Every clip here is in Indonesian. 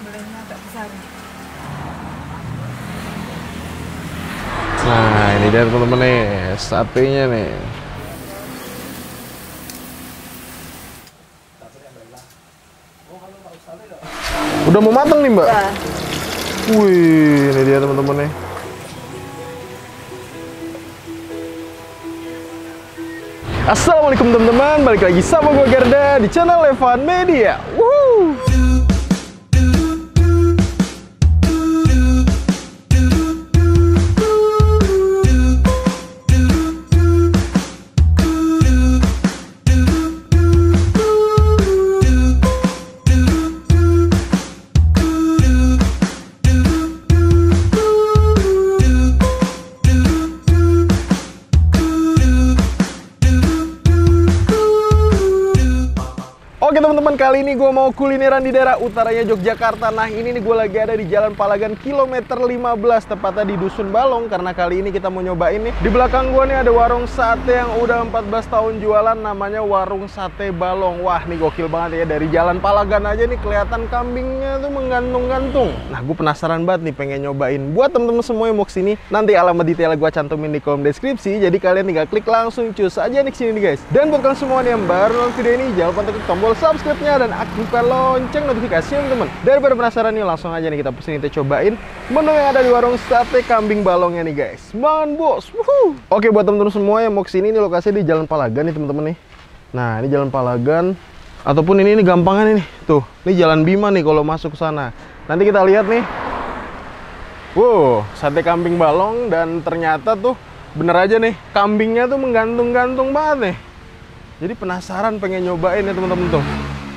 Belinya agak besar. Nah, ini dia teman-teman nih, satenya nih. Udah mau matang nih, Mbak? Ya. Wih, ini dia teman-teman nih. Assalamualaikum teman-teman, balik lagi sama gue Gerda di channel Levan Media. Woo! Oke teman-teman, kali ini gue mau kulineran di daerah utaranya Yogyakarta. Nah ini nih gue lagi ada di Jalan Palagan kilometer 15, tepatnya di Dusun Balong. Karena kali ini kita mau nyobain nih. Di belakang gue nih ada warung sate yang udah 14 tahun jualan, namanya Warung Sate Balong. Wah ini gokil banget ya, dari Jalan Palagan aja nih kelihatan kambingnya tuh menggantung-gantung. Nah gue penasaran banget nih, pengen nyobain. Buat temen-temen semua yang mau kesini, nanti alamat detail gue cantumin di kolom deskripsi. Jadi kalian tinggal klik langsung cus aja nih kesini nih guys. Dan buat kalian semua yang baru nonton video ini, jangan lupa klik tombol subscribe-nya dan aktifkan lonceng notifikasi teman-teman. Daripada penasaran nih, langsung aja nih kita pesen, kita cobain menu yang ada di warung sate kambing balongnya nih guys. Semangat bos. Wuhu. Oke, buat teman-teman semua yang mau kesini, ini lokasinya di Jalan Palagan nih teman-teman nih. Nah ini Jalan Palagan, ataupun ini gampangan ini tuh, ini Jalan Bima nih kalau masuk ke sana. Nanti kita lihat nih. Wow, sate kambing balong, dan ternyata tuh bener aja nih, kambingnya tuh menggantung-gantung banget nih. Jadi penasaran, pengen nyobain ya teman-teman tuh.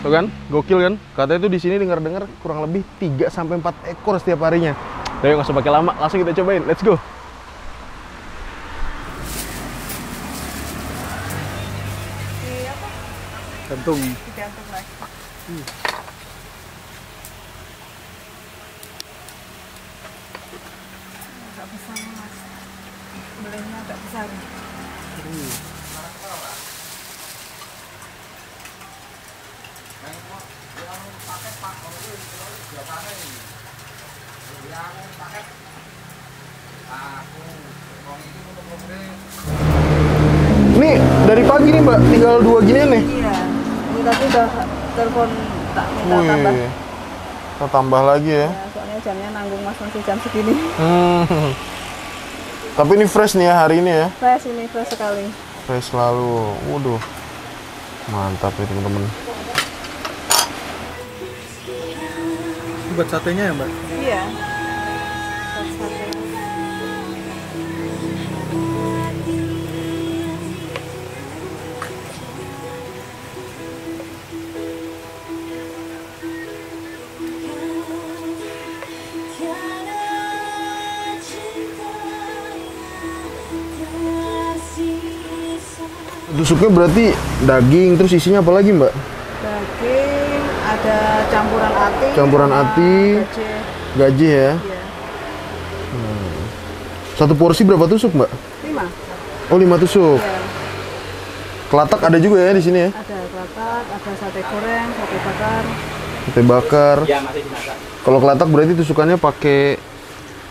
Tuh kan, gokil kan? Katanya tuh di sini dengar-dengar kurang lebih 3 sampai 4 ekor setiap harinya. Ayo nggak usah pakai lama, langsung kita cobain. Let's go. Apa? Gantung. Gantung lagi. Agak besar mas. Belinya agak besar. Ini dari pagi nih Mbak, tinggal 2 ginian nih. Iya. Ini tadi udah telepon tak minta tambah. Kita tambah lagi ya. Ya, soalnya jamnya nanggung mas, masih jam segini. Tapi ini fresh nih ya hari ini ya. Fresh, ini fresh sekali. Fresh selalu. Waduh. Mantap ya teman-teman. Buat satenya ya Mbak? Iya. Buat sate. Tusuknya berarti daging, terus isinya apa lagi Mbak? Daging, ada campuran ati. Campuran sama ati, gaji ya. Iya. Satu porsi berapa tusuk Mbak? 5. Oh 5 tusuk. Iya. Kelatak ada juga ya di sini ya? Ada kelatak, ada sate goreng, sate bakar. Sate bakar. Iya, masih dimasak. Kalau kelatak berarti tusukannya pakai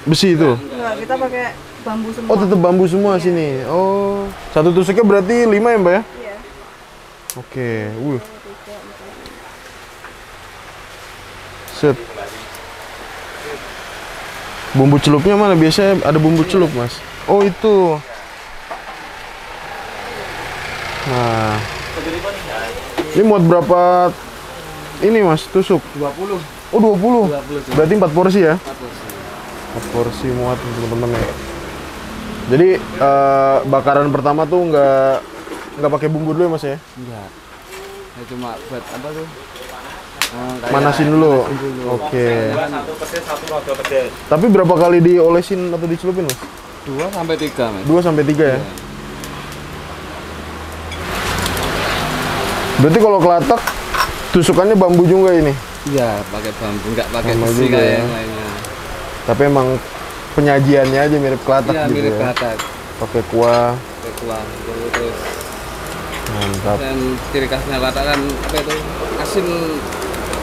besi itu? Enggak, kita pakai bambu semua. Oh tetap bambu semua sini. Oh, satu tusuknya berarti 5 ya Mbak ya? Iya. Oke, Set. Bumbu celupnya mana? Biasanya ada bumbu celup Mas. Oh itu. Nah, ini muat berapa ini Mas tusuk? 20. Oh 20. 20. Berarti 4 porsi ya? 4 porsi. 4 porsi muat teman-teman ya. Jadi bakaran pertama tuh nggak pakai bumbu dulu ya Mas ya? Enggak. Ya cuma buat apa tuh? Manasin dulu. Oke. Satu pedes, satu rodo pedes. Tapi berapa kali diolesin atau dicelupin Mas? 2 sampai 3 Mas. 2 sampai 3 ya? Berarti kalau kelatak tusukannya bambu juga ini? Iya, pakai bambu, enggak pakai Sama besi juga kayak ya. yang lainnya. Tapi emang penyajiannya aja mirip kelatak Iya, gitu mirip ya? kelatak. Pakai kuah. Pakai kuah, terus. Mantap. Dan ciri khasnya kelatak kan apa itu? Asin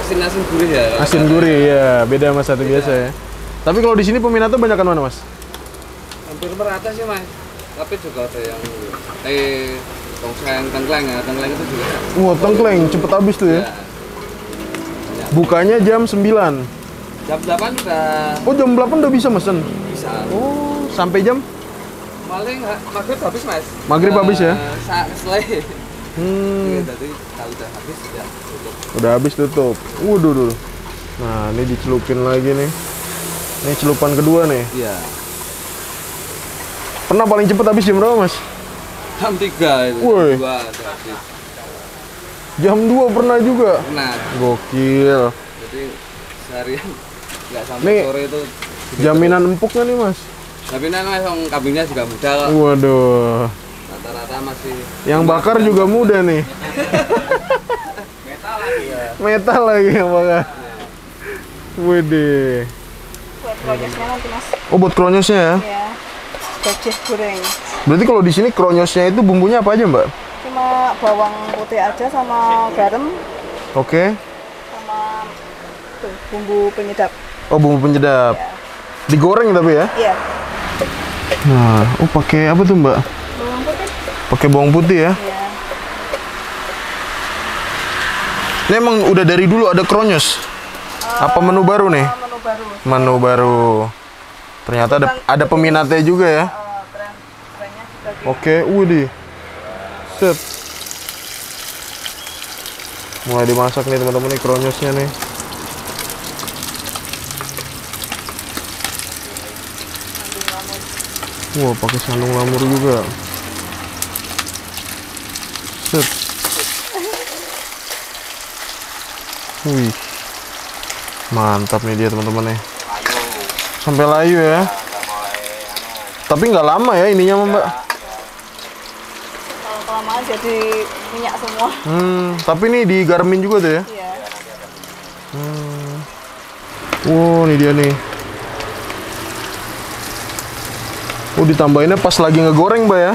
asin gurih ya. Asin gurih ya, beda sama sate biasa ya. Tapi kalau di sini peminatnya banyakan mana, Mas? Hampir merata sih, Mas. Tapi juga ada yang tongseng, tengkleng ya. Tengkleng itu juga. Wah, tengkleng cepet habis tuh ya. Bukanya jam 9. Jam 8 udah. Oh, jam 8 udah bisa mesen? Bisa. Oh, sampai jam? Paling maghrib habis, Mas. Maghrib habis ya? Selesai. Jadi kalau udah habis ya tutup. Udah habis tutup. Waduh. Nah, ini dicelupin lagi nih. Ini celupan kedua nih. Iya. Pernah paling cepet habis jam berapa, Mas? Jam 3 itu. Woi. Jam 2 udah habis. Jam 2 pernah juga? Pernah. Gokil. Jadi seharian nggak sampai Nih, sore itu. jaminan empuk nggak nih, Mas? Jaminan, Mas, kambingnya juga muda kok. Waduh. Rata-rata masih. Yang bakar juga muda nih. Metal lagi ya. Metal lagi yang bakar. Widih. Buat kronyosnya nanti, Mas. Oh, buat kronyosnya ya? Iya. Gajah goreng. Berarti kalau di sini kronyosnya itu bumbunya apa aja, Mbak? Cuma bawang putih aja sama garam Oke. sama tuh, bumbu penyedap. Oh, bumbu penyedap. Ya. Digoreng tapi ya? Iya. Nah, oh pakai apa tuh, Mbak? Bawang putih. Pakai bawang putih ya? Iya. Ini emang udah dari dulu ada kronyos? Apa menu baru nih? Menu baru. Menu baru. Ternyata ada peminatnya juga ya? Trennya juga gitu. Oke, widih. Set. Mulai dimasak nih teman-teman nih kronyosnya nih. Wah, pakai sandung lamur juga. Set. Wih. Mantap nih dia teman-teman nih. Sampai layu ya. Tapi nggak lama ya ininya, Mbak. Kalau kelamaan jadi minyak semua. Tapi ini digarmin juga tuh ya. Iya. Wow, ini dia nih. Oh, ditambahinnya pas lagi ngegoreng, Mbak ya.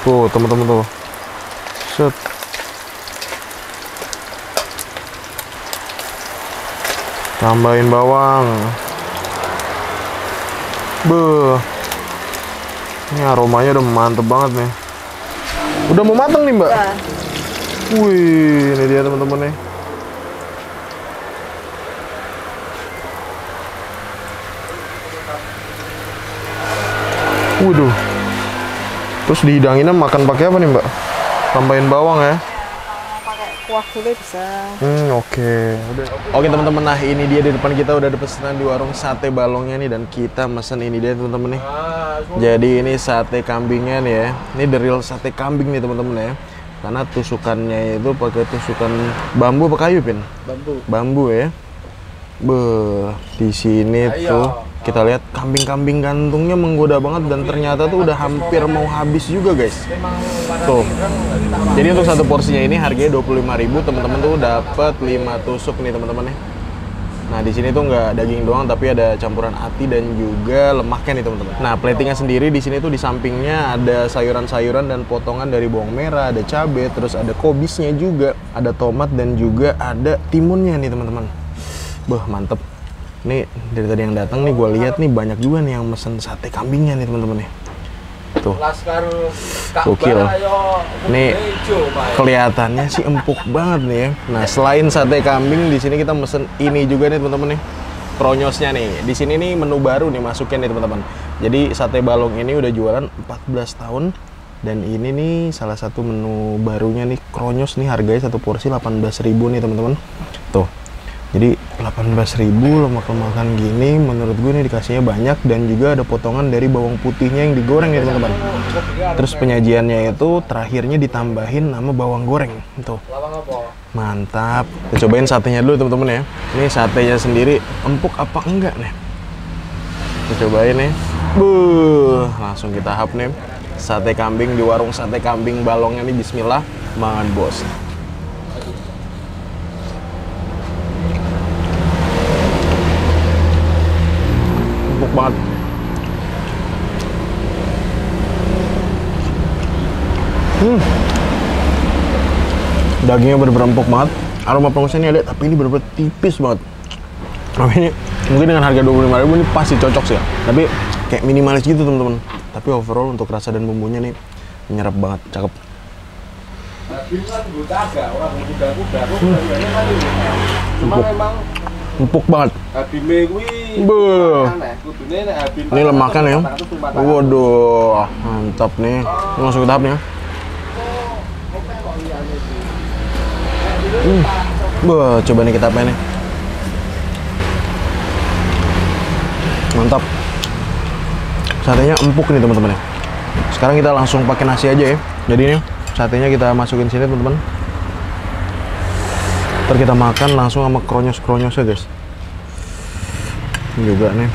Tuh, teman-teman tuh. Set. Tambahin bawang. Beuh. Ini aromanya udah mantep banget nih. Udah mau mateng nih, Mbak? Ya. Wih, ini dia teman-teman nih. Waduh. Terus dihidanginnya makan pakai apa nih, Mbak? Tambahin bawang ya? Pakai kuah dulu bisa. Oke. Oke teman-teman, nah ini dia di depan kita udah ada pesanan di warung sate balongnya nih, dan kita mesen ini dia teman-teman nih. Jadi ini sate kambingnya nih ya. Ini the real sate kambing nih teman-teman ya. Karena tusukannya itu pakai tusukan bambu apa kayu, Pin? Bambu ya. Beuh, di sini tuh kita lihat kambing-kambing gantungnya menggoda banget, dan ternyata tuh udah hampir mau habis juga, guys. Tuh. Jadi untuk satu porsinya ini harganya 25.000, teman-teman tuh dapat 5 tusuk nih teman-teman ya. Nah, di sini tuh nggak daging doang, tapi ada campuran ati dan juga lemaknya nih teman-teman. Nah, platingnya sendiri di sini tuh di sampingnya ada sayuran-sayuran dan potongan dari bawang merah, ada cabai, terus ada kobisnya juga, ada tomat dan juga ada timunnya nih teman-teman. Beuh, mantep. Nih dari tadi yang datang nih gue lihat nih banyak juga nih yang mesen sate kambingnya nih teman-teman nih. Tuh. Gokil. Nih kelihatannya sih empuk banget nih ya. Nah, selain sate kambing di sini kita mesen ini juga nih teman-teman nih. Kronyosnya nih. Di sini nih menu baru nih masukin nih teman-teman. Jadi sate balong ini udah jualan 14 tahun, dan ini nih salah satu menu barunya nih, kronyos nih, harganya satu porsi 18.000 nih teman-teman. Tuh. Jadi 18.000 lemak-lemakan gini, menurut gue nih dikasihnya banyak, dan juga ada potongan dari bawang putihnya yang digoreng ya teman-teman. Terus penyajiannya itu terakhirnya ditambahin nama bawang goreng. Tuh. Mantap. Kita cobain satenya dulu teman-teman ya. Ini satenya sendiri empuk apa enggak nih? Kita cobain nih. Langsung kita hap nih. Sate kambing di warung sate kambing balongnya nih, bismillah. Mangan bos. Banget. Dagingnya bener-bener empuk banget. Aroma pengusnya ini ada, tapi ini bener-bener tipis banget. Tapi ini mungkin dengan harga 25.000 ini pasti cocok sih ya. Tapi kayak minimalis gitu teman-teman. Tapi overall untuk rasa dan bumbunya nih menyerap banget, cakep. Empuk banget. Ini lemaknya ya. Waduh, mantap nih. Langsung ke tahapnya. Coba nih kita apa nih. Mantap. Satenya empuk nih teman-teman ya. Sekarang kita langsung pakai nasi aja ya. Jadi nih satenya kita masukin sini teman-teman. Ntar kita makan langsung sama kronyos-kronyosnya guys. Ini juga nih.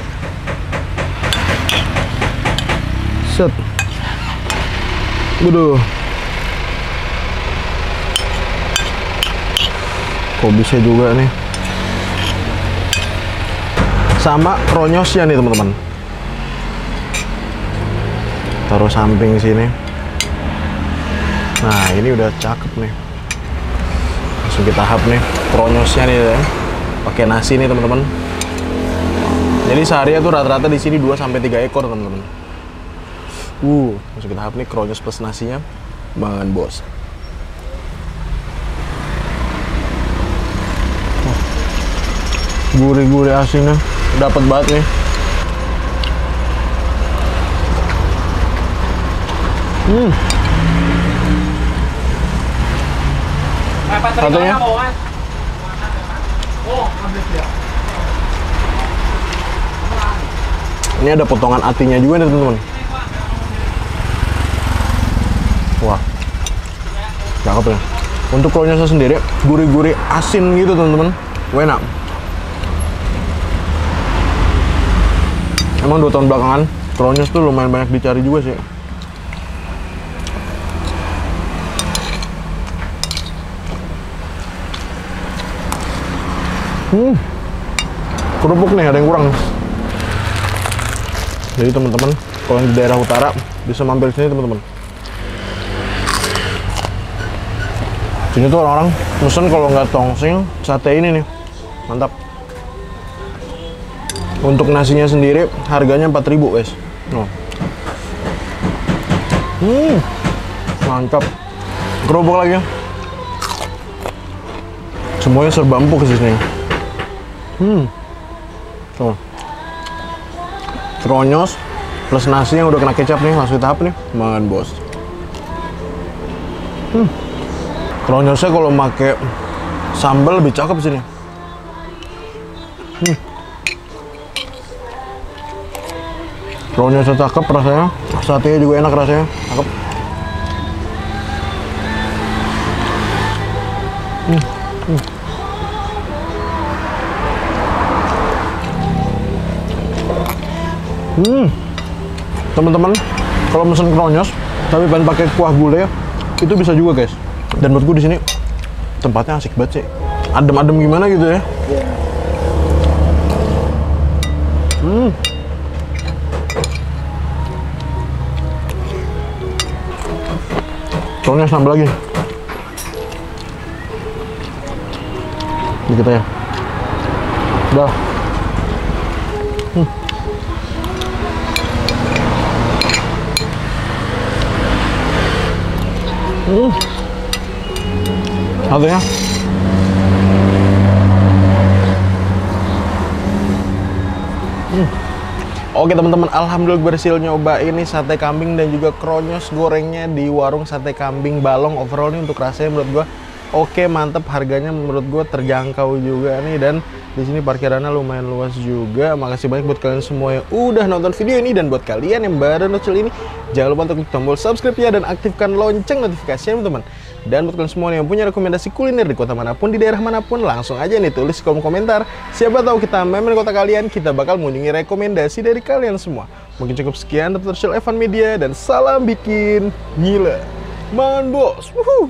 Set. Waduh. Kok bisa juga nih. Sama kronyosnya nih teman-teman. Taruh samping sini. Nah ini udah cakep nih. Langsung kita hap nih kronyosnya nih ya. Pakai nasi nih teman-teman. Jadi sehari itu rata-rata di sini 2-3 ekor teman-teman. Langsung kita hap nih kronyos plus nasinya. Banget bos. Gurih-gurih asinnya dapat banget nih. Satunya. Ini ada potongan atinya juga nih teman-teman. Wah, cakep ya. Untuk kronyosnya sendiri gurih-gurih asin gitu teman-teman. Enak. Emang 2 tahun belakangan kronyos tuh lumayan banyak dicari juga sih. Kerupuk nih ada yang kurang. Jadi teman-teman kalau di daerah utara bisa mampir sini teman-teman. Sini tuh orang-orang pesen kalau nggak tongseng sate ini nih, mantap. Untuk nasinya sendiri harganya 4.000 guys. Mantap. Kerupuk lagi. Semuanya serba empuk di sini. Tuh. Kronyos plus nasi yang udah kena kecap nih, langsung tahap nih. Banget bos. Kronyosnya kalau pakai sambal lebih cakep sini. Kronyosnya cakep rasanya, satenya juga enak rasanya, cakep. Teman-teman, kalau mesen kronyos tapi pengen pakai kuah gulai itu bisa juga guys. Dan menurutku di sini tempatnya asik banget sih, adem-adem gimana gitu ya. Kronyos nambah lagi dikit ya. Udah. Satunya. Oke teman-teman, alhamdulillah berhasil nyoba ini sate kambing dan juga kronyos gorengnya di warung sate kambing Balong. Overall nih untuk rasanya menurut gua oke, mantep. Harganya menurut gua terjangkau juga nih, dan di sini parkirannya lumayan luas juga. Makasih banyak buat kalian semua yang udah nonton video ini, dan buat kalian yang baru nonton ini jangan lupa untuk klik tombol subscribe ya dan aktifkan lonceng notifikasinya teman-teman. Dan buat kalian semua yang punya rekomendasi kuliner di kota manapun, di daerah manapun, langsung aja nih tulis di kolom komentar. Siapa tahu kita main di kota kalian, kita bakal mengunjungi rekomendasi dari kalian semua. Mungkin cukup sekian, tetap Evan Media dan salam bikin gila. Man bos. Woohoo.